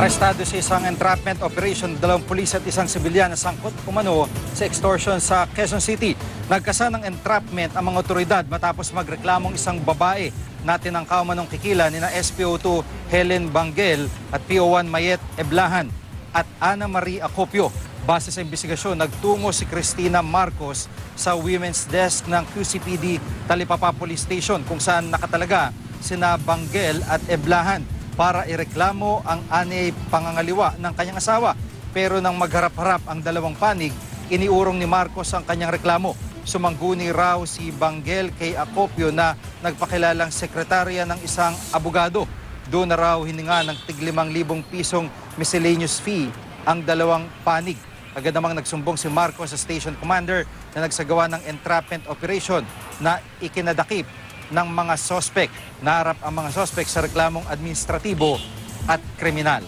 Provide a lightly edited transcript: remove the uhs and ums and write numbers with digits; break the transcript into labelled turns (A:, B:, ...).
A: Arestado sa isang entrapment operation, 2 pulis at isang sibilyan na sangkot umano sa extortion sa Quezon City. Nagkasa ng entrapment ang mga otoridad matapos magreklamong isang babae na tinangkaw manong kikila ni na SPO2 Helen Banggel at PO1 Mayet Eblahan at Ana Marie Acopio. Base sa investigasyon, nagtungo si Cristina Marcos sa women's desk ng QCPD Talipapa Police Station kung saan nakatalaga sina Banggel at Eblahan para ireklamo ang anay pangangaliwa ng kanyang asawa. Pero nang magharap-harap ang dalawang panig, iniurong ni Marcos ang kanyang reklamo. Sumangguni raw si Banggel kay Acopio na nagpakilalang sekretarya ng isang abogado. Doon na raw hininga ng tig-5,000 pisong miscellaneous fee ang dalawang panig. Agad namang nagsumbong si Marcos sa station commander na nagsagawa ng entrapment operation na ikinadakip ng mga sospek. Naharap ang mga sospek sa reklamong administratibo at kriminal.